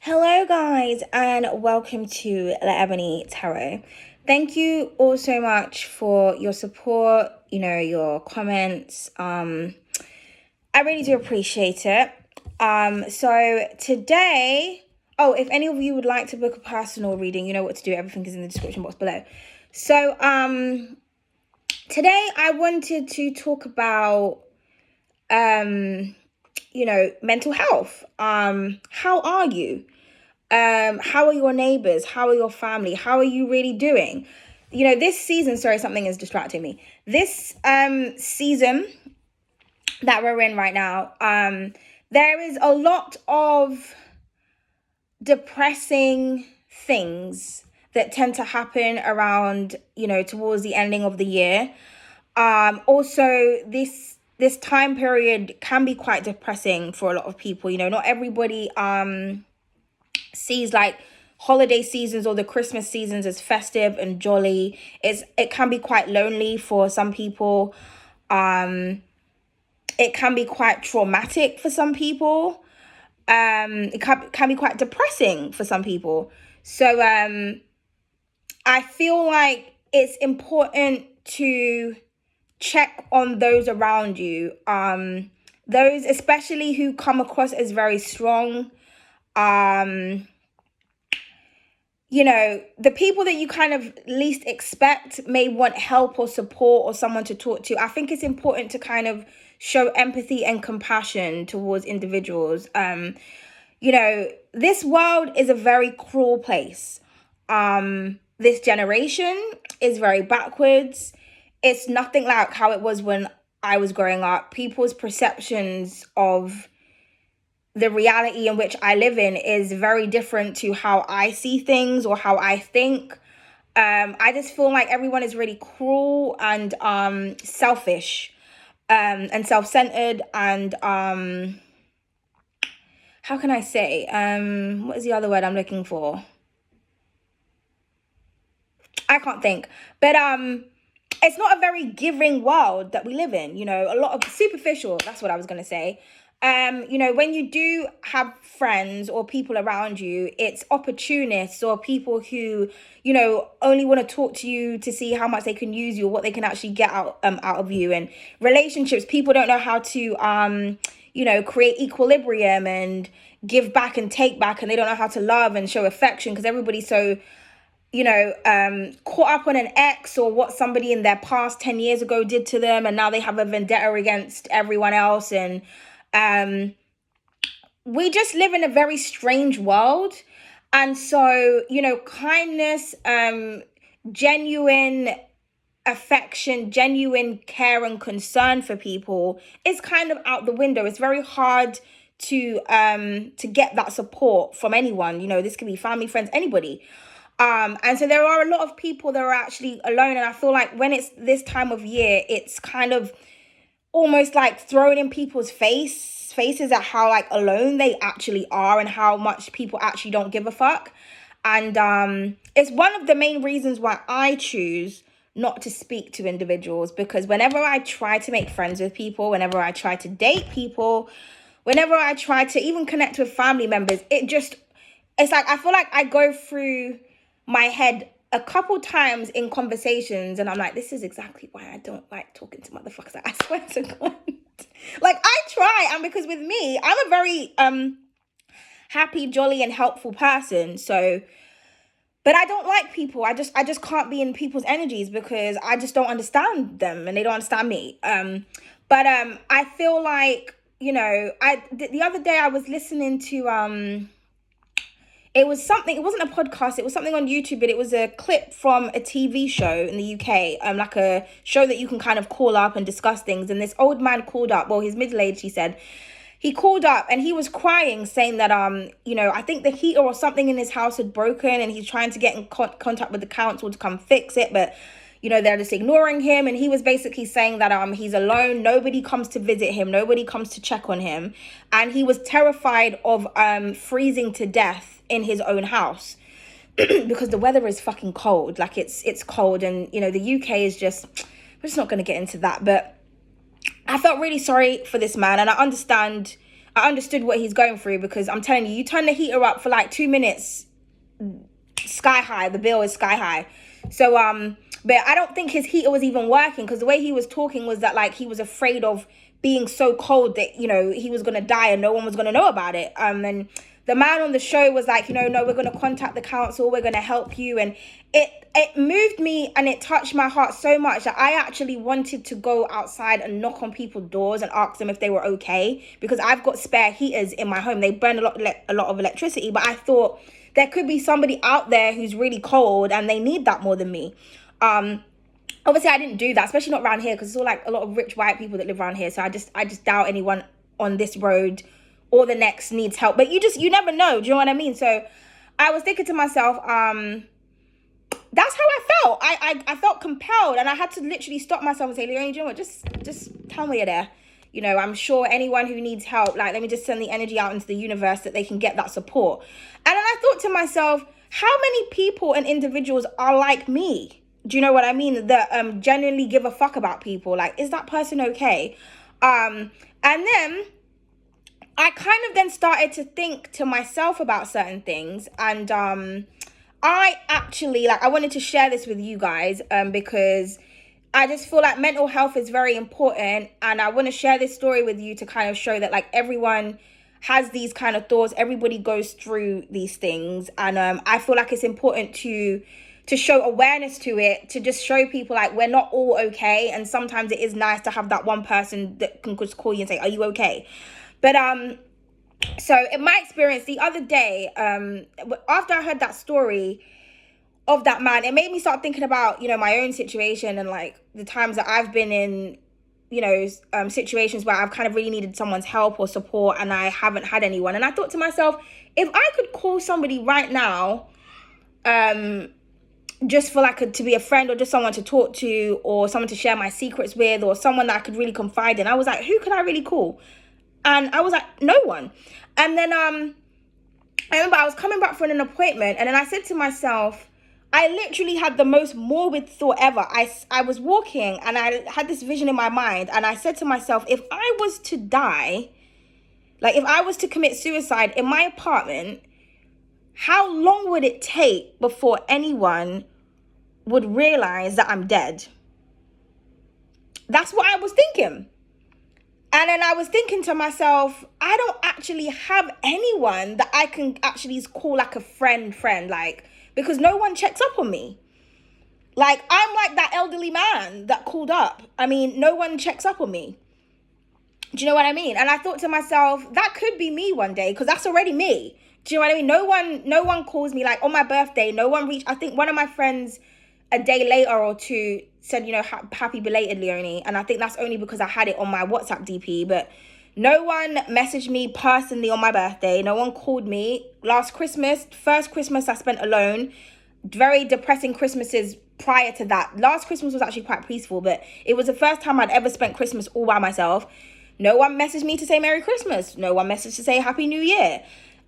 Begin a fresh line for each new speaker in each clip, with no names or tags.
Hello, guys, and welcome to the Ebony Tarot. Thank you all so much for your support, your comments. I really do appreciate it. So today, if any of you would like to book a personal reading, you know what to do. Everything is in the description box below. So, today I wanted to talk about, mental health. How are you? How are your neighbors? How are your family? How are you really doing? This season, sorry, something is distracting me. This season that we're in right now, there is a lot of depressing things that tend to happen around, towards the ending of the year. Also, this time period can be quite depressing for a lot of people. Not everybody sees like holiday seasons or the Christmas seasons as festive and jolly. It can be quite lonely for some people. It can be quite traumatic for some people. It can be quite depressing for some people. So I feel like it's important to check on those around you. Those especially who come across as very strong. The people that you kind of least expect may want help or support or someone to talk to. I think it's important to kind of show empathy and compassion towards individuals. This world is a very cruel place. This generation is very backwards. It's nothing like how it was when I was growing up. People's perceptions of the reality in which I live in is very different to how I see things or how I think. I just feel like everyone is really cruel and selfish and self-centered and how can I say? What is the other word I'm looking for? I can't think. But it's not a very giving world that we live in. A lot of superficial, that's what I was going to say. When you do have friends or people around you, it's opportunists or people who, only want to talk to you to see how much they can use you or what they can actually get out of you. And relationships, people don't know how to, create equilibrium and give back and take back. And they don't know how to love and show affection because everybody's so, caught up on an ex or what somebody in their past 10 years ago did to them. And now they have a vendetta against everyone else. And we just live in a very strange world. And so, kindness, genuine affection, genuine care and concern for people is kind of out the window. It's very hard to get that support from anyone. This could be family, friends, anybody. And so there are a lot of people that are actually alone. And I feel like when it's this time of year, it's kind of almost like thrown in people's faces at how like alone they actually are and how much people actually don't give a fuck. And it's one of the main reasons why I choose not to speak to individuals, because whenever I try to make friends with people, whenever I try to date people, whenever I try to even connect with family members, it's like I feel like I go through my head a couple times in conversations and I'm like, this is exactly why I don't like talking to motherfuckers. Like, I swear to God. Like, I try, and because with me, I'm a very happy, jolly and helpful person. So, but I don't like people. I just can't be in people's energies because I just don't understand them and they don't understand me. But I feel like, the other day I was listening to it wasn't a podcast, it was something on YouTube, but it was a clip from a TV show in the UK, like a show that you can kind of call up and discuss things. And this old man called up, well, he's middle-aged, he said. He called up and he was crying, saying that, I think the heater or something in his house had broken and he's trying to get in contact with the council to come fix it, but they're just ignoring him. And he was basically saying that he's alone. Nobody comes to visit him. Nobody comes to check on him. And he was terrified of freezing to death in his own house because the weather is fucking cold. Like it's cold. And, the UK is just, we're just not going to get into that. But I felt really sorry for this man. And I understand I understood what he's going through, because I'm telling you, you turn the heater up for like 2 minutes, sky high, the bill is sky high. So but I don't think his heater was even working, because the way he was talking was that like he was afraid of being so cold that, you know, he was gonna die and no one was gonna know about it. And the man on the show was like, you know, no, we're gonna contact the council, we're gonna help you. And it moved me and it touched my heart so much that I actually wanted to go outside and knock on people's doors and ask them if they were okay, because I've got spare heaters in my home. They burn a lot of electricity, but I thought there could be somebody out there who's really cold and they need that more than me. Obviously I didn't do that, especially not around here, because it's all like a lot of rich white people that live around here. So I just doubt anyone on this road or the next needs help. But you never know. Do you know what I mean? So I was thinking to myself, that's how I felt. I felt compelled, and I had to literally stop myself and say, Leonie, do you know what? Just tell me you're there. You know, I'm sure anyone who needs help, like, let me just send the energy out into the universe that they can get that support. And then I thought to myself, how many people and individuals are like me? Do you know what I mean? That genuinely give a fuck about people. Like, is that person okay? And then I kind of then started to think to myself about certain things. And I actually, like, I wanted to share this with you guys because I just feel like mental health is very important. And I want to share this story with you to kind of show that, like, everyone has these kind of thoughts. Everybody goes through these things. And I feel like it's important to show awareness to it, to just show people like we're not all okay. And sometimes it is nice to have that one person that can just call you and say, are you okay? But so in my experience the other day, after I heard that story of that man, it made me start thinking about, you know, my own situation and like the times that I've been in, you know, situations where I've kind of really needed someone's help or support and I haven't had anyone. And I thought to myself, if I could call somebody right now, just for like to be a friend, or just someone to talk to, or someone to share my secrets with, or someone that I could really confide in, I was like, who could I really call? And I was like, no one. And then I remember I was coming back from an appointment, and then I said to myself, I literally had the most morbid thought ever. I was walking and I had this vision in my mind, and I said to myself, if I was to die, like if I was to commit suicide in my apartment, how long would it take before anyone would realize that I'm dead? That's what I was thinking. And then I was thinking to myself, I don't actually have anyone that I can actually call like a friend, like, because no one checks up on me. Like, I'm like that elderly man that called up. I mean, no one checks up on me. Do you know what I mean? And I thought to myself, that could be me one day, because that's already me. Do you know what I mean? No one calls me, like on my birthday. No one reached. I think one of my friends a day later or two said, you know, happy belated, Leonie. And I think that's only because I had it on my WhatsApp DP. But no one messaged me personally on my birthday. No one called me. Last Christmas, first Christmas I spent alone. Very depressing Christmases prior to that. Last Christmas was actually quite peaceful, but it was the first time I'd ever spent Christmas all by myself. No one messaged me to say Merry Christmas. No one messaged to say Happy New Year.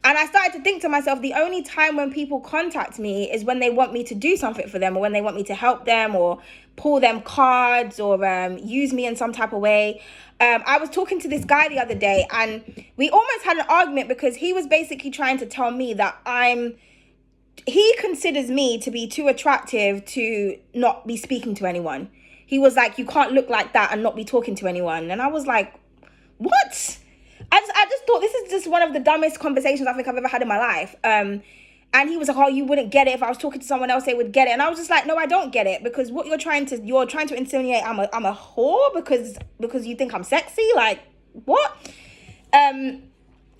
And I started to think to myself, the only time when people contact me is when they want me to do something for them, or when they want me to help them, or pull them cards, or use me in some type of way. I was talking to this guy the other day, and we almost had an argument because he was basically trying to tell me that he considers me to be too attractive to not be speaking to anyone. He was like, you can't look like that and not be talking to anyone. And I was like, what? I just thought this is just one of the dumbest conversations I think I've ever had in my life. And he was like, oh, you wouldn't get it. If I was talking to someone else, they would get it. And I was just like, no, I don't get it. Because what you're trying to insinuate I'm a whore because you think I'm sexy? Like, what? And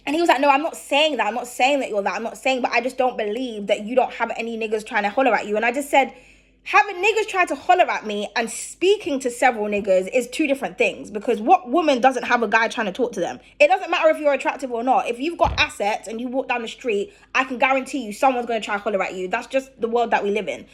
he was like, no, I'm not saying that. I'm not saying that you're that. I'm not saying, but I just don't believe that you don't have any niggas trying to holler at you. And I just said, having niggas try to holler at me and speaking to several niggas is two different things, because what woman doesn't have a guy trying to talk to them? It doesn't matter if you're attractive or not. If you've got assets and you walk down the street, I can guarantee you someone's going to try to holler at you. That's just the world that we live in.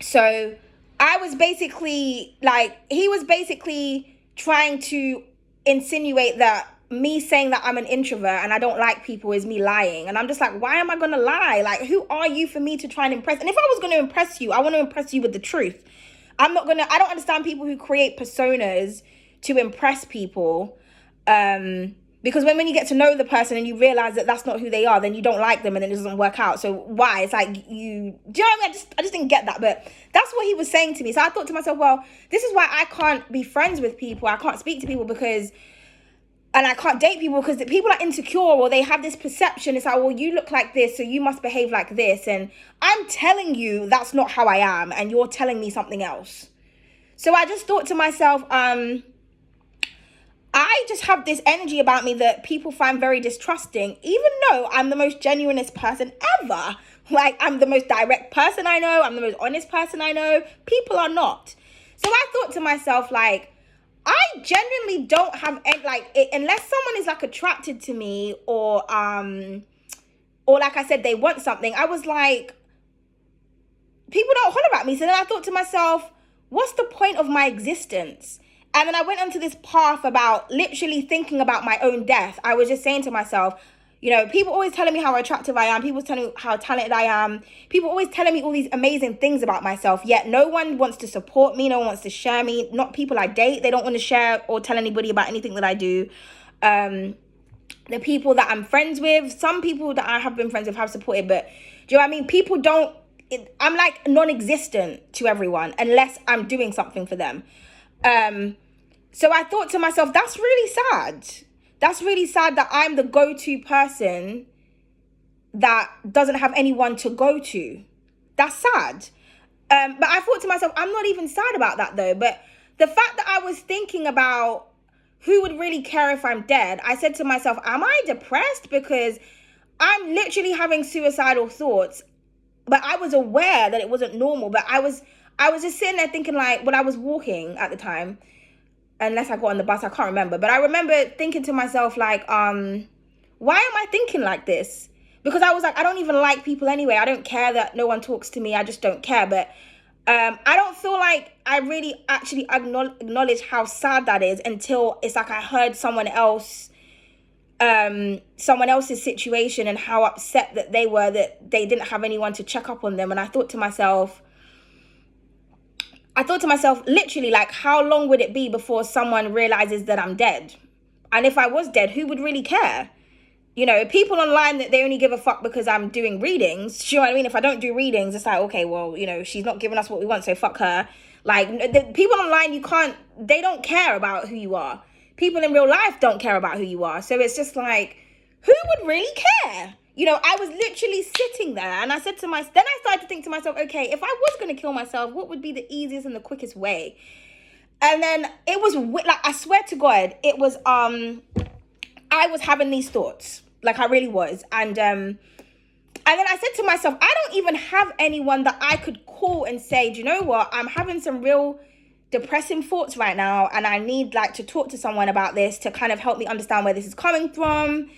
So I was basically like, he was basically trying to insinuate that me saying that I'm an introvert and I don't like people is me lying. And I'm just like, why am I going to lie? Like, who are you for me to try and impress? And if I was going to impress you, I want to impress you with the truth. I don't understand people who create personas to impress people. Because when you get to know the person and you realize that that's not who they are, then you don't like them and then it doesn't work out. So why? It's like, do you know what I mean? I just didn't get that. But that's what he was saying to me. So I thought to myself, well, this is why I can't be friends with people. I can't speak to people and I can't date people because people are insecure or they have this perception. It's like, well, you look like this, so you must behave like this. And I'm telling you that's not how I am, and you're telling me something else. So I just thought to myself, I just have this energy about me that people find very distrusting, even though I'm the most genuinest person ever. Like, I'm the most direct person I know. I'm the most honest person I know. People are not. So I thought to myself, like, I genuinely don't have any, like, unless someone is like attracted to me or like I said, they want something. I was like, people don't holler about me. So then I thought to myself, what's the point of my existence? And then I went onto this path about literally thinking about my own death. I was just saying to myself, you know, people always telling me how attractive I am. People telling me how talented I am. People always telling me all these amazing things about myself. Yet no one wants to support me. No one wants to share me. Not people I date. They don't want to share or tell anybody about anything that I do. The people that I'm friends with, some people that I have been friends with have supported. But do you know what I mean? People don't. I'm like non-existent to everyone unless I'm doing something for them. So I thought to myself, that's really sad. That's really sad that I'm the go-to person that doesn't have anyone to go to. That's sad. But I thought to myself, I'm not even sad about that though. But the fact that I was thinking about who would really care if I'm dead, I said to myself, am I depressed? Because I'm literally having suicidal thoughts. But I was aware that it wasn't normal. But I was just sitting there thinking, like, when I was walking at the time, unless I got on the bus, I can't remember. But I remember thinking to myself, like, why am I thinking like this? Because I was like, I don't even like people anyway. I don't care that no one talks to me. I just don't care. But I don't feel like I really actually acknowledge how sad that is until it's like I heard someone else's situation and how upset that they were that they didn't have anyone to check up on them. And I thought to myself, literally, like, how long would it be before someone realizes that I'm dead? And if I was dead, who would really care? You know, people online that they only give a fuck because I'm doing readings. Do you know what I mean? If I don't do readings, it's like, okay, well, you know, she's not giving us what we want, so fuck her. Like, the people online, they don't care about who you are. People in real life don't care about who you are. So it's just like, who would really care? You know, I was literally sitting there and I said to myself, then I started to think to myself, okay, if I was going to kill myself, what would be the easiest and the quickest way? And then it was like, I swear to God, it was, I was having these thoughts, like I really was. And then I said to myself, I don't even have anyone that I could call and say, do you know what? I'm having some real depressing thoughts right now. And I need like to talk to someone about this to kind of help me understand where this is coming from.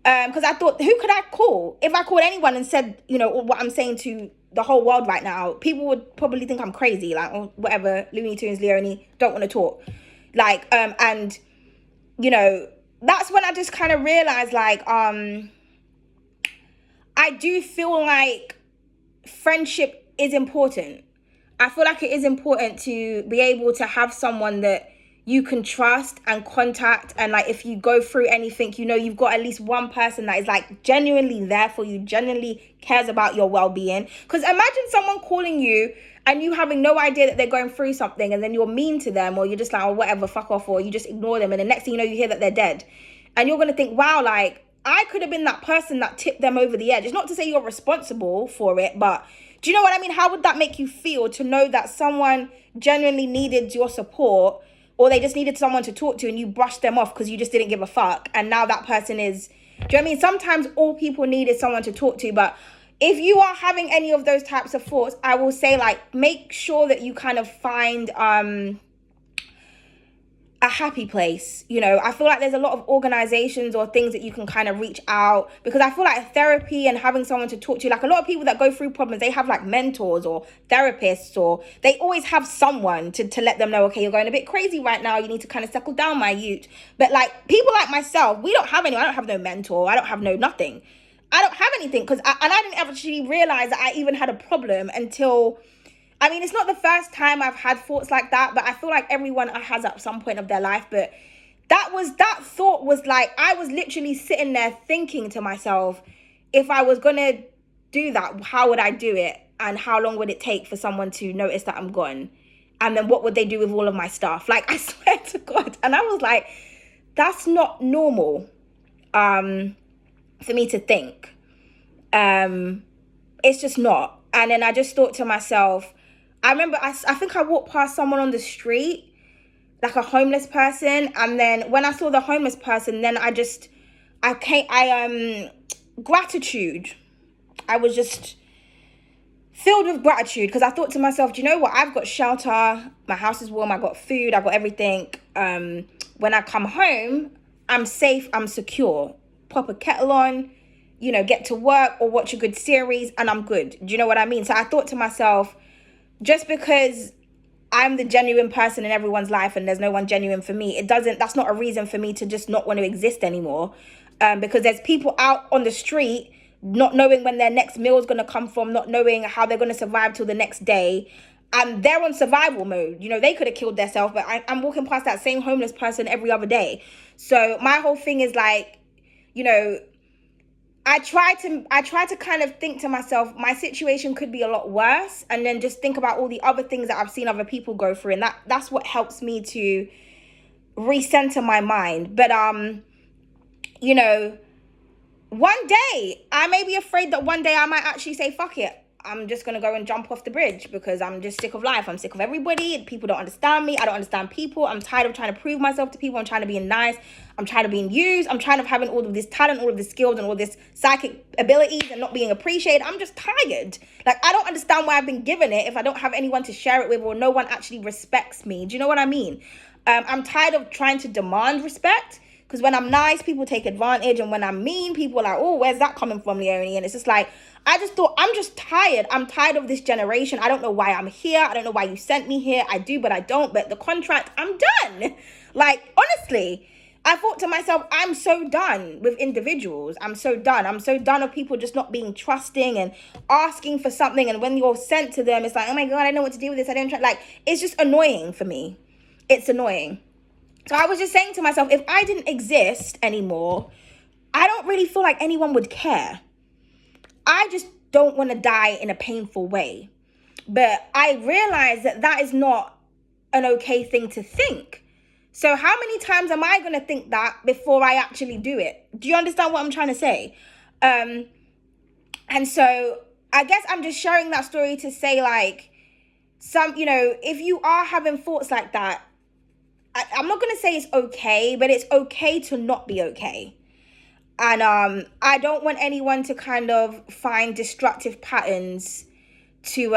Because I thought, who could I call? If I called anyone and said, you know, what I'm saying to the whole world right now, people would probably think I'm crazy, like, or whatever, Looney Tunes, Leonie, don't want to talk. Like, and, you know, that's when I just kind of realized, like, I do feel like friendship is important. I feel like it is important to be able to have someone that you can trust and contact, and like if you go through anything, you know, you've got at least one person that is like genuinely there for you, genuinely cares about your well-being. Because imagine someone calling you and you having no idea that they're going through something, and then you're mean to them, or you're just like, oh, whatever, fuck off, or you just ignore them, and the next thing you know, you hear that they're dead, and you're gonna think, wow, like I could have been that person that tipped them over the edge. It's not to say you're responsible for it, but do you know what I mean? How would that make you feel to know that someone genuinely needed your support, or they just needed someone to talk to and you brushed them off because you just didn't give a fuck, and now that person is, do you know what I mean? Sometimes all people need is someone to talk to. But if you are having any of those types of thoughts, I will say, like, make sure that you kind of find a happy place. You know, I feel like there's a lot of organizations or things that you can kind of reach out, because I feel like therapy and having someone to talk to, like a lot of people that go through problems, they have like mentors or therapists, or they always have someone to let them know, okay, you're going a bit crazy right now, you need to kind of settle down, my youth. But like people like myself, we don't have anyone. I don't have no mentor, I don't have no nothing, I don't have anything, because I didn't actually realize that I even had a problem until, I mean, it's not the first time I've had thoughts like that, but I feel like everyone has at some point of their life. But that thought was like, I was literally sitting there thinking to myself, if I was gonna do that, how would I do it? And how long would it take for someone to notice that I'm gone? And then what would they do with all of my stuff? Like, I swear to God. And I was like, that's not normal for me to think. It's just not. And then I just thought to myself, I remember I think I walked past someone on the street, like a homeless person. And then when I saw the homeless person, then gratitude. I was just filled with gratitude because I thought to myself, do you know what? I've got shelter. My house is warm. I got food. I got everything. When I come home, I'm safe. I'm secure. Pop a kettle on, get to work or watch a good series and I'm good. Do you know what I mean? So I thought to myself, just because I'm the genuine person in everyone's life and there's no one genuine for me, that's not a reason for me to just not want to exist anymore. Because there's people out on the street not knowing when their next meal is going to come from, not knowing how they're going to survive till the next day. And they're on survival mode. They could have killed themselves, but I'm walking past that same homeless person every other day. So my whole thing is like, I try to kind of think to myself, my situation could be a lot worse, and then just think about all the other things that I've seen other people go through, and that's what helps me to recenter my mind. But one day I may be afraid that one day I might actually say, fuck it, I'm just gonna go and jump off the bridge because I'm just sick of life. I'm sick of everybody. People don't understand me. I don't understand people. I'm tired of trying to prove myself to people. I'm trying to be nice. I'm tired of being used. I'm tired of having all of this talent, all of this skills, and all this psychic abilities and not being appreciated. I'm just tired. Like, I don't understand why I've been given it if I don't have anyone to share it with or no one actually respects me. Do you know what I mean? I'm tired of trying to demand respect. Because when I'm nice, people take advantage. And when I'm mean, people are like, oh, where's that coming from, Leonie? And it's just like, I just thought, I'm just tired. I'm tired of this generation. I don't know why I'm here. I don't know why you sent me here. I do, but I don't. But the contract, I'm done. Like, honestly, I thought to myself, I'm so done with individuals. I'm so done. I'm so done of people just not being trusting and asking for something. And when you're sent to them, it's like, oh my God, I don't know what to do with this. I don't try. Like, it's just annoying for me. It's annoying. So I was just saying to myself, if I didn't exist anymore, I don't really feel like anyone would care. I just don't want to die in a painful way. But I realize that is not an okay thing to think. So how many times am I going to think that before I actually do it? Do you understand what I'm trying to say? And so I guess I'm just sharing that story to say, like, if you are having thoughts like that, I'm not going to say it's okay, but it's okay to not be okay. And I don't want anyone to kind of find destructive patterns to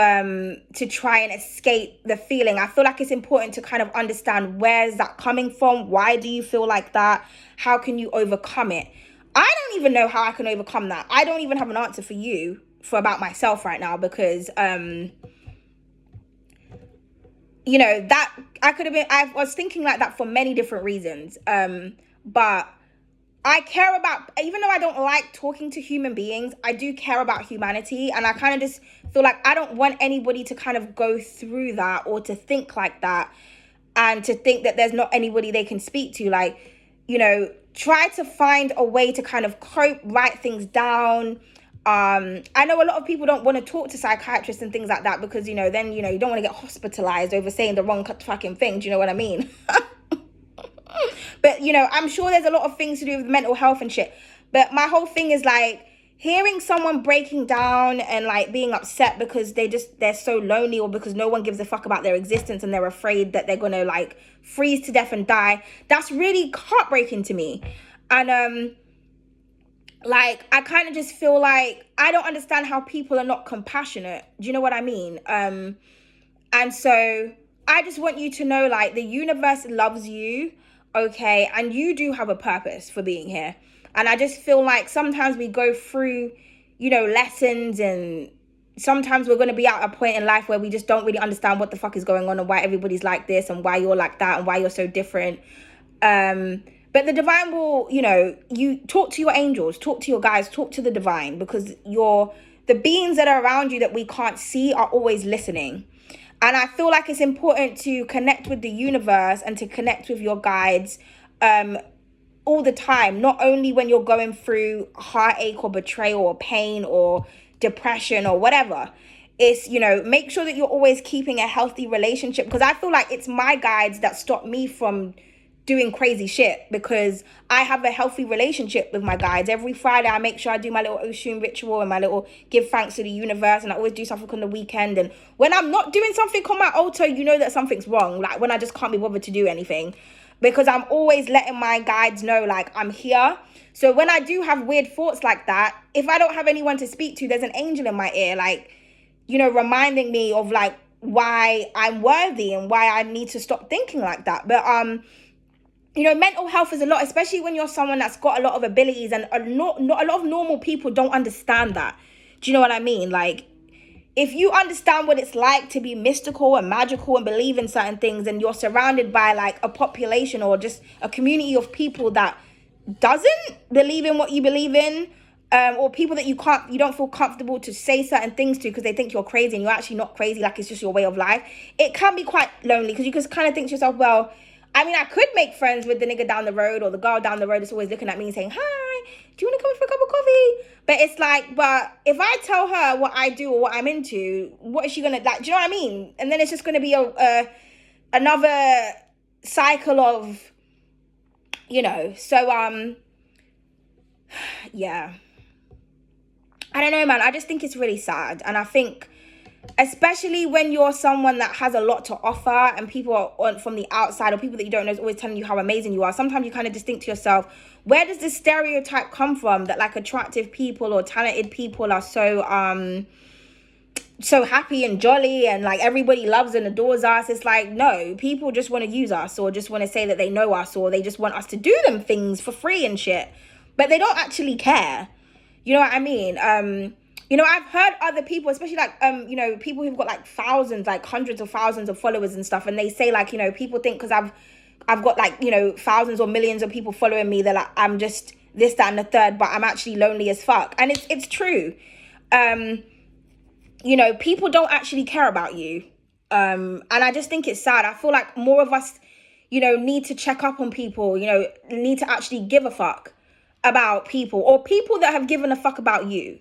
try and escape the feeling. I feel like it's important to kind of understand, where's that coming from? Why do you feel like that? How can you overcome it? I don't even know how I can overcome that. I don't even have an answer for you about myself right now, because that I was thinking like that for many different reasons. But I care about, even though I don't like talking to human beings, I do care about humanity. And I kind of just feel like I don't want anybody to kind of go through that, or to think like that, and to think that there's not anybody they can speak to. Like, try to find a way to kind of cope, write things down. I know a lot of people don't want to talk to psychiatrists and things like that because, then, you don't want to get hospitalized over saying the wrong fucking thing. Do you know what I mean? But, I'm sure there's a lot of things to do with mental health and shit. But my whole thing is like, hearing someone breaking down and like being upset because they're so lonely, or because no one gives a fuck about their existence and they're afraid that they're going to like freeze to death and die. That's really heartbreaking to me. And, like, I kind of just feel like I don't understand how people are not compassionate. Do you know what I mean? And so I just want you to know, like, the universe loves you, okay? And you do have a purpose for being here. And I just feel like sometimes we go through, lessons, and sometimes we're going to be at a point in life where we just don't really understand what the fuck is going on, and why everybody's like this, and why you're like that, and why you're so different. But the divine will, you talk to your angels, talk to your guides, talk to the divine, because the beings that are around you that we can't see are always listening. And I feel like it's important to connect with the universe and to connect with your guides, all the time, not only when you're going through heartache or betrayal or pain or depression or whatever. It's, make sure that you're always keeping a healthy relationship, because I feel like it's my guides that stop me from doing crazy shit, because I have a healthy relationship with my guides. Every Friday I make sure I do my little Oshun ritual and my little give thanks to the universe, and I always do something on the weekend. And when I'm not doing something on my altar, that something's wrong, like when I just can't be bothered to do anything, because I'm always letting my guides know, like, I'm here. So when I do have weird thoughts like that, if I don't have anyone to speak to, there's an angel in my ear, like, reminding me of, like, why I'm worthy and why I need to stop thinking like that. But mental health is a lot, especially when you're someone that's got a lot of abilities, and not a lot of normal people don't understand that. Do you know what I mean? Like, if you understand what it's like to be mystical and magical and believe in certain things, and you're surrounded by, like, a population or just a community of people that doesn't believe in what you believe in, or people that you don't feel comfortable to say certain things to because they think you're crazy and you're actually not crazy, like it's just your way of life, it can be quite lonely, because you just kind of think to yourself, well, I mean, I could make friends with the nigga down the road or the girl down the road that's always looking at me and saying, hi, do you want to come for a cup of coffee? But it's like, but if I tell her what I do or what I'm into, what is she going to, like, do you know what I mean? And then it's just going to be another cycle of, so, yeah. I don't know, man. I just think it's really sad. And I think, especially when you're someone that has a lot to offer, and people are from the outside, or people that you don't know is always telling you how amazing you are, sometimes you kind of just think to yourself, where does this stereotype come from that, like, attractive people or talented people are so happy and jolly and, like, everybody loves and adores us? It's like, no, people just want to use us, or just want to say that they know us, or they just want us to do them things for free and shit, but they don't actually care. You know what I mean? I've heard other people, especially, like, people who've got, like, thousands, like hundreds of thousands of followers and stuff, and they say, like, people think because I've got, like, thousands or millions of people following me, they're like, I'm just this, that, and the third, but I'm actually lonely as fuck. And it's true. People don't actually care about you. And I just think it's sad. I feel like more of us, need to check up on people, need to actually give a fuck about people, or people that have given a fuck about you.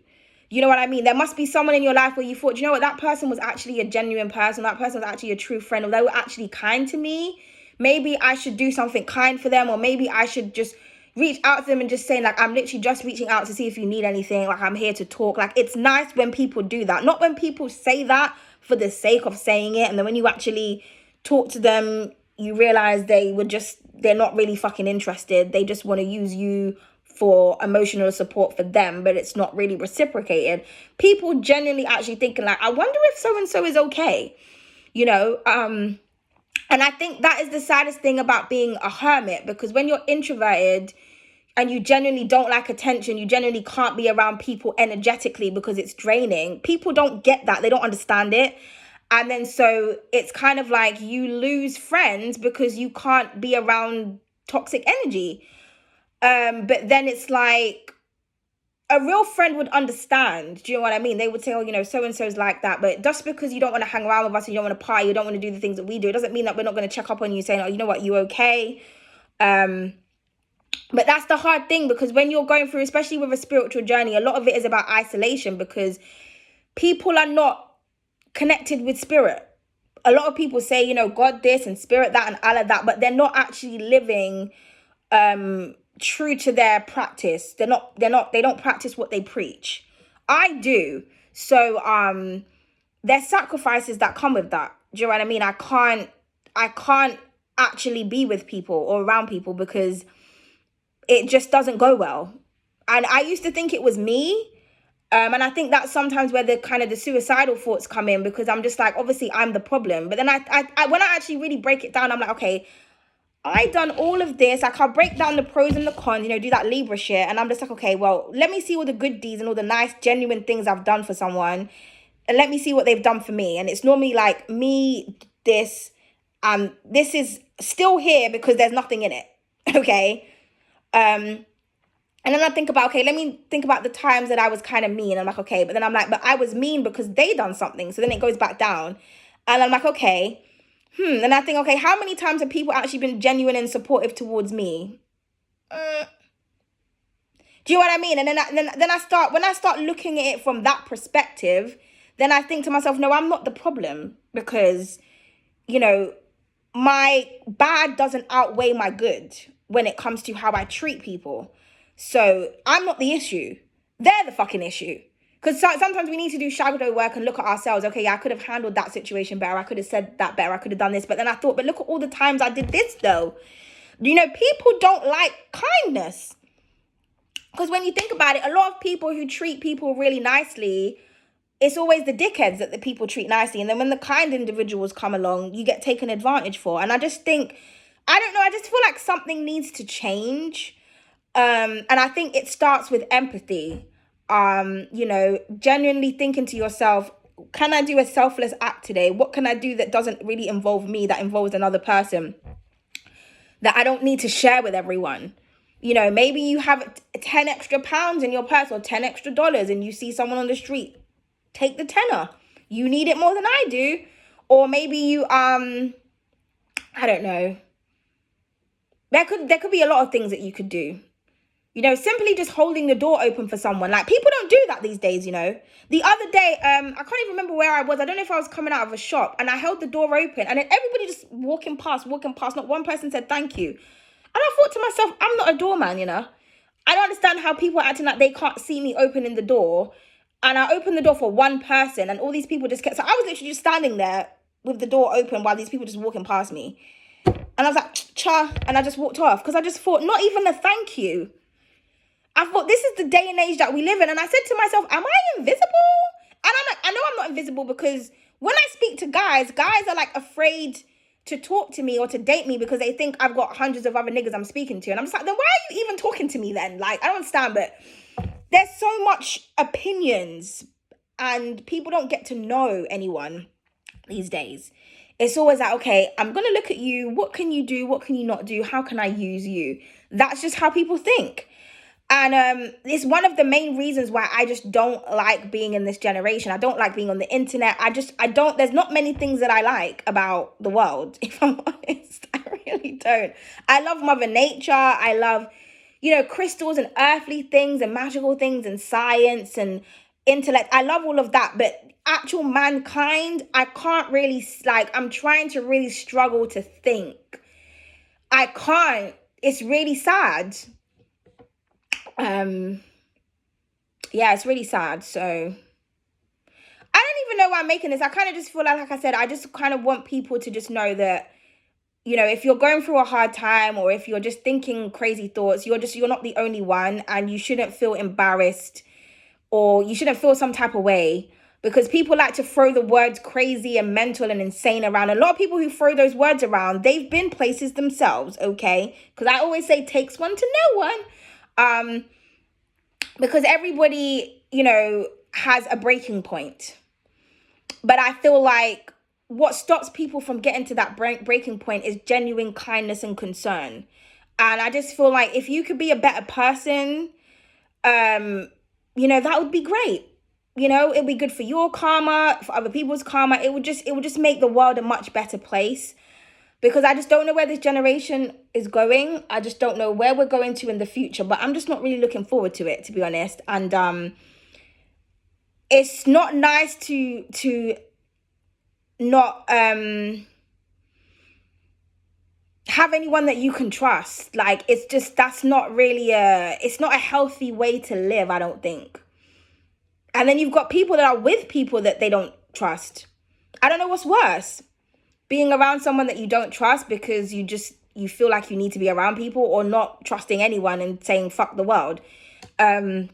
You know what I mean? There must be someone in your life where you thought, you know what, that person was actually a genuine person, that person was actually a true friend, or they were actually kind to me. Maybe I should do something kind for them, or maybe I should just reach out to them and just say, like, I'm literally just reaching out to see if you need anything, like, I'm here to talk. Like, it's nice when people do that, not when people say that for the sake of saying it, and then when you actually talk to them, you realize they're not really fucking interested. They just want to use you for emotional support for them, but it's not really reciprocated. People genuinely actually thinking, like, I wonder if so-and-so is okay, and I think that is the saddest thing about being a hermit, because when you're introverted and you genuinely don't like attention, you genuinely can't be around people energetically because it's draining. People don't get that. They don't understand it. And then so it's kind of like you lose friends because you can't be around toxic energy. But then it's like, a real friend would understand. Do you know what I mean? They would say, oh, so-and-so's like that. But just because you don't want to hang around with us, and you don't want to party, you don't want to do the things that we do, it doesn't mean that we're not going to check up on you saying, oh, you know what, you okay? But that's the hard thing, because when you're going through, especially with a spiritual journey, a lot of it is about isolation, because people are not connected with spirit. A lot of people say, God this and spirit that and Allah that, but they're not actually living true to their practice. They don't practice what they preach. I do. So there's sacrifices that come with that. Do you know what I mean? I can't actually be with people or around people because it just doesn't go well. And I used to think it was me. And I think that's sometimes where the suicidal thoughts come in, because I'm just like, obviously I'm the problem. But then I when I actually really break it down, I'm like, okay, I done all of this. Like, I'll break down the pros and the cons, do that Libra shit. And I'm just like, okay, well, let me see all the good deeds and all the nice, genuine things I've done for someone. And let me see what they've done for me. And it's normally like me, this is still here because there's nothing in it. Okay. And then I think about, okay, let me think about the times that I was kind of mean. I'm like, okay, but then I'm like, but I was mean because they done something. So then it goes back down. And I'm like, okay, Then I think, okay, how many times have people actually been genuine and supportive towards me? Do you know what I mean? And then I start, when I start looking at it from that perspective, then I think to myself, no, I'm not the problem, because, you know, my bad doesn't outweigh my good when it comes to how I treat people. So I'm not the issue. They're the fucking issue. Because sometimes we need to do shadow work and look at ourselves. Okay, yeah, I could have handled that situation better. I could have said that better. I could have done this. But then I thought, but look at all the times I did this, though. You know, people don't like kindness. Because when you think about it, a lot of people who treat people really nicely, it's always the dickheads that the people treat nicely. And then when the kind individuals come along, you get taken advantage for. And I just think, I don't know, I just feel like something needs to change. And I think it starts with empathy. You know, genuinely thinking to yourself, can I do a selfless act today? What can I do that doesn't really involve me, that involves another person, that I don't need to share with everyone? You know, maybe you have 10 extra pounds in your purse or 10 extra dollars, and you see someone on the street, take the tenner. You need it more than I do. Or maybe you, I don't know. There could be a lot of things that you could do. You know, simply just holding the door open for someone. Like, people don't do that these days, you know. The other day, I can't even remember where I was. I don't know if I was coming out of a shop, and I held the door open, and then everybody just walking past. Not one person said thank you. And I thought to myself, I'm not a doorman, you know. I don't understand how people are acting like they can't see me opening the door. And I opened the door for one person, and all these people just kept... So I was literally just standing there with the door open while these people just walking past me. And I was like, cha, and I just walked off, because I just thought, not even a thank you. I thought, this is the day and age that we live in. And I said to myself, am I invisible? And I'm like, I know I'm not invisible, because when I speak to guys are like afraid to talk to me or to date me because they think I've got hundreds of other niggas I'm speaking to. And I'm just like, then why are you even talking to me then? Like, I don't understand, but there's so much opinions and people don't get to know anyone these days. It's always like, okay, I'm going to look at you. What can you do? What can you not do? How can I use you? That's just how people think. And it's one of the main reasons why I just don't like being in this generation. I don't like being on the internet. There's not many things that I like about the world, if I'm honest. I really don't. I love Mother Nature. I love, you know, crystals and earthly things and magical things and science and intellect. I love all of that. But actual mankind, I can't really, like, I'm trying to really struggle to think. I can't. It's really sad. Yeah, it's really sad. So I don't even know why I'm making this. I kind of just feel like I said, I just kind of want people to just know that, you know, if you're going through a hard time or if you're just thinking crazy thoughts, you're not the only one, and you shouldn't feel embarrassed or you shouldn't feel some type of way, because people like to throw the words crazy and mental and insane around. A lot of people who throw those words around, they've been places themselves, okay? Because I always say, takes one to know one. Because everybody, you know, has a breaking point. But I feel like what stops people from getting to that breaking point is genuine kindness and concern. And I just feel like if you could be a better person, you know, that would be great. You know, it'd be good for your karma, for other people's karma. It would just make the world a much better place. Because I just don't know where this generation is going. I just don't know where we're going to in the future. But I'm just not really looking forward to it, to be honest. And it's not nice to not have anyone that you can trust. Like, it's just, that's not really it's not a healthy way to live, I don't think. And then you've got people that are with people that they don't trust. I don't know what's worse. Being around someone that you don't trust because you feel like you need to be around people, or not trusting anyone and saying fuck the world. I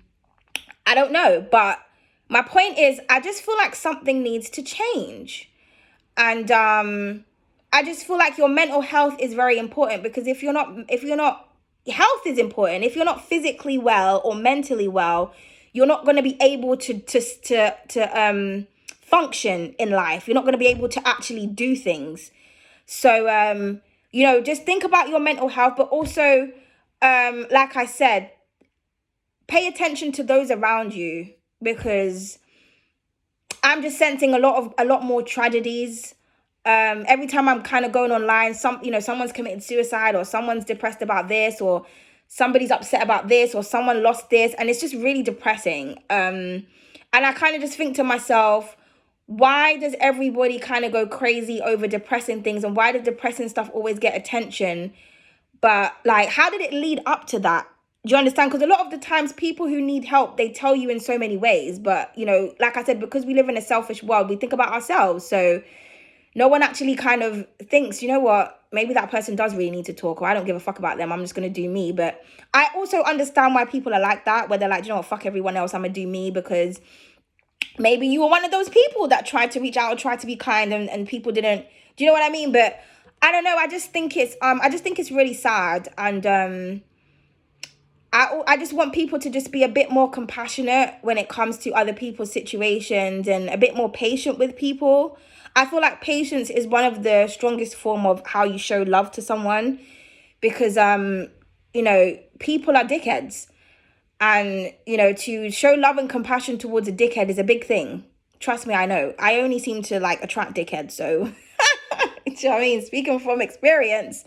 don't know, but my point is, I just feel like something needs to change. And I just feel like your mental health is very important, because if you're not health is important. If you're not physically well or mentally well, you're not going to be able to function in life. You're not going to be able to actually do things. So, you know, just think about your mental health, but also, like I said, pay attention to those around you, because I'm just sensing a lot more tragedies. Every time I'm kind of going online, someone's committed suicide, or someone's depressed about this, or somebody's upset about this, or someone lost this, and it's just really depressing. And I kind of just think to myself, why does everybody kind of go crazy over depressing things, and why does depressing stuff always get attention? But like, how did it lead up to that? Do you understand? Because a lot of the times people who need help, they tell you in so many ways. But, like I said, because we live in a selfish world, we think about ourselves. So no one actually kind of thinks, you know what, maybe that person does really need to talk, or I don't give a fuck about them, I'm just going to do me. But I also understand why people are like that, where they're like, you know what, fuck everyone else, I'm going to do me, because maybe you were one of those people that tried to reach out or tried to be kind, and people didn't. Do you know what I mean? But I don't know. I just think it's really sad, and I just want people to just be a bit more compassionate when it comes to other people's situations, and a bit more patient with people. I feel like patience is one of the strongest form of how you show love to someone, because people are dickheads. And, to show love and compassion towards a dickhead is a big thing. Trust me, I know. I only seem to, attract dickheads, so... Do you know what I mean? Speaking from experience,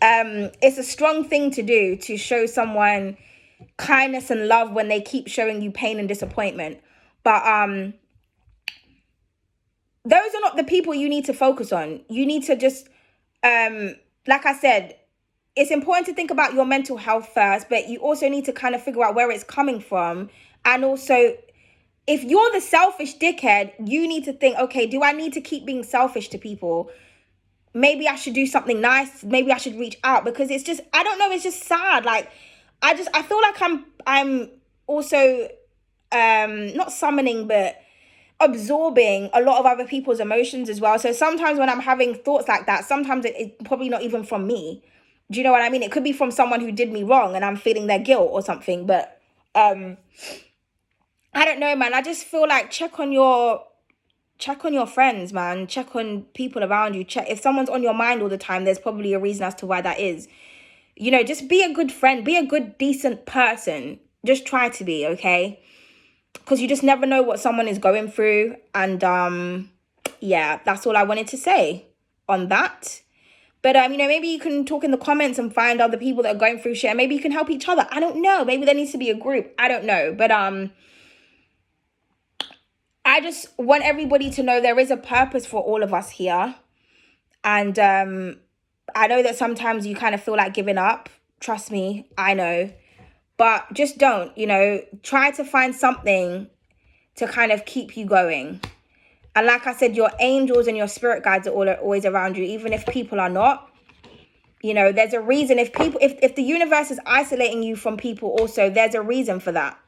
it's a strong thing to do, to show someone kindness and love when they keep showing you pain and disappointment. But those are not the people you need to focus on. You need to just, like I said, it's important to think about your mental health first, but you also need to kind of figure out where it's coming from. And also, if you're the selfish dickhead, you need to think, okay, do I need to keep being selfish to people? Maybe I should do something nice. Maybe I should reach out, because it's just, I don't know, it's just sad. I feel like I'm also, not summoning, but absorbing a lot of other people's emotions as well. So sometimes when I'm having thoughts like that, sometimes it's probably not even from me. Do you know what I mean? It could be from someone who did me wrong, and I'm feeling their guilt or something. But I don't know, man. I just feel like check on your friends, man. Check on people around you. Check if someone's on your mind all the time. There's probably a reason as to why that is. Just be a good friend. Be a good, decent person. Just try to be, okay? Because you just never know what someone is going through. And yeah, that's all I wanted to say on that. But, maybe you can talk in the comments and find other people that are going through shit. Maybe you can help each other. I don't know. Maybe there needs to be a group. I don't know. But I just want everybody to know there is a purpose for all of us here. And I know that sometimes you kind of feel like giving up. Trust me, I know. But just don't, try to find something to kind of keep you going. And like I said, your angels and your spirit guides are always around you, even if people are not. There's a reason. If the universe is isolating you from people also, there's a reason for that.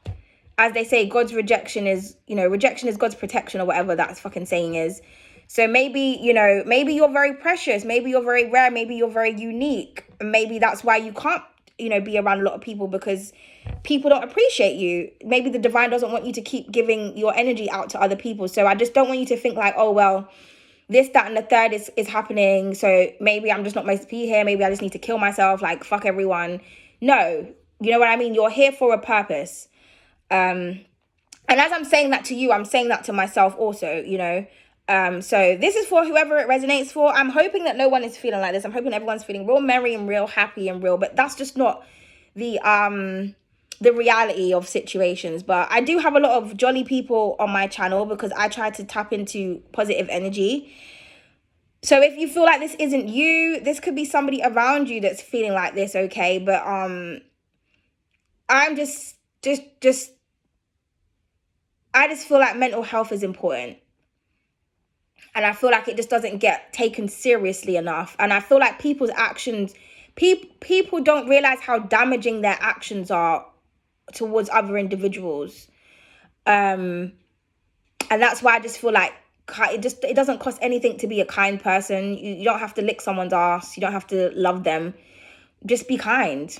As they say, God's rejection is God's protection, or whatever that fucking saying is. So maybe you're very precious. Maybe you're very rare. Maybe you're very unique. And maybe that's why you can't, be around a lot of people, because people don't appreciate you. Maybe the divine doesn't want you to keep giving your energy out to other people. So I just don't want you to think like, oh, well, this, that, and the third is happening. So maybe I'm just not meant to be here. Maybe I just need to kill myself. Like, fuck everyone. No, you know what I mean? You're here for a purpose. And as I'm saying that to you, I'm saying that to myself also, so this is for whoever it resonates for. I'm hoping that no one is feeling like this. I'm hoping everyone's feeling real merry and real happy and real, but that's just not the reality of situations. But I do have a lot of jolly people on my channel, because I try to tap into positive energy. So if you feel like this isn't you, this could be somebody around you that's feeling like this, okay? But I'm just I just feel like mental health is important. And I feel like it just doesn't get taken seriously enough. And I feel like people's actions, people don't realize how damaging their actions are towards other individuals. And that's why I just feel like it doesn't cost anything to be a kind person. You don't have to lick someone's ass. You don't have to love them. Just be kind.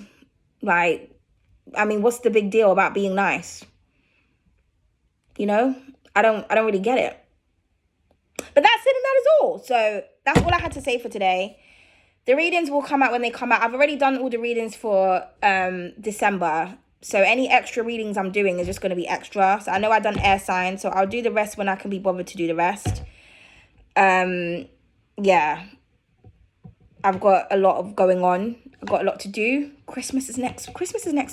What's the big deal about being nice? I don't really get it. But that's it, and that is all. So that's all I had to say for today. The readings will come out when they come out. I've already done all the readings for December. So any extra readings I'm doing is just going to be extra. So I know I've done air signs, so I'll do the rest when I can be bothered to do the rest. yeah, I've got a lot of going on. I've got a lot to do. Christmas is next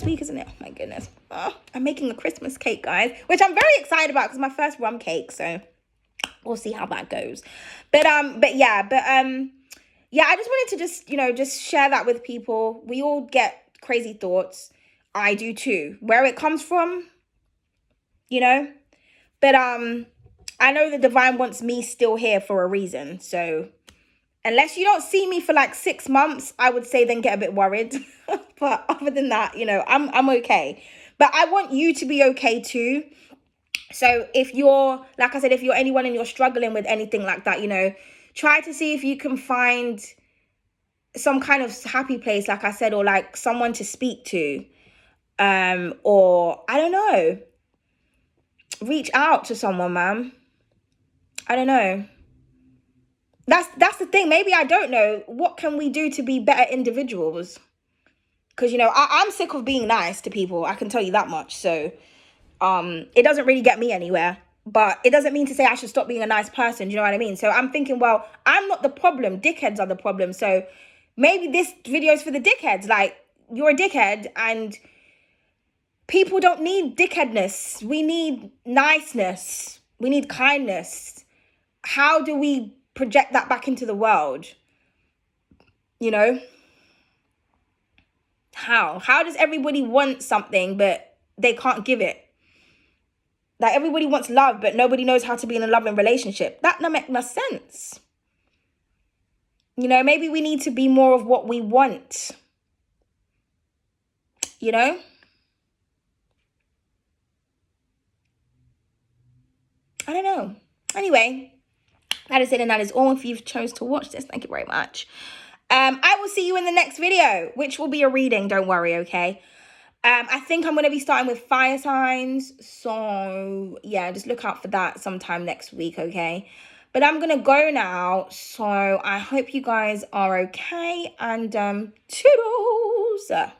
week, isn't it? Oh my goodness. Oh, I'm making a Christmas cake, guys, which I'm very excited about because my first rum cake, so we'll see how that goes. Yeah, I just wanted to just share that with people. We all get crazy thoughts. I do too. Where it comes from, you know? But I know the divine wants me still here for a reason. So unless you don't see me for like 6 months, I would say then get a bit worried. But other than that, I'm okay. But I want you to be okay too. So if you're, like I said, if you're anyone and you're struggling with anything like that, try to see if you can find some kind of happy place, like I said, or like someone to speak to, or I don't know, reach out to someone, man. I don't know. That's the thing. Maybe I don't know. What can we do to be better individuals? Because I'm sick of being nice to people. I can tell you that much. So it doesn't really get me anywhere. But it doesn't mean to say I should stop being a nice person. Do you know what I mean? So I'm thinking, well, I'm not the problem. Dickheads are the problem. So maybe this video is for the dickheads. Like, you're a dickhead and people don't need dickheadness. We need niceness. We need kindness. How do we project that back into the world? How does everybody want something but they can't give it? Like, everybody wants love, but nobody knows how to be in a loving relationship. That don't make no sense. Maybe we need to be more of what we want. I don't know. Anyway, that is it, and that is all. If you've chose to watch this, thank you very much. I will see you in the next video, which will be a reading. Don't worry, okay? I think I'm going to be starting with fire signs. So, yeah, just look out for that sometime next week, okay? But I'm going to go now. So, I hope you guys are okay. And toodles!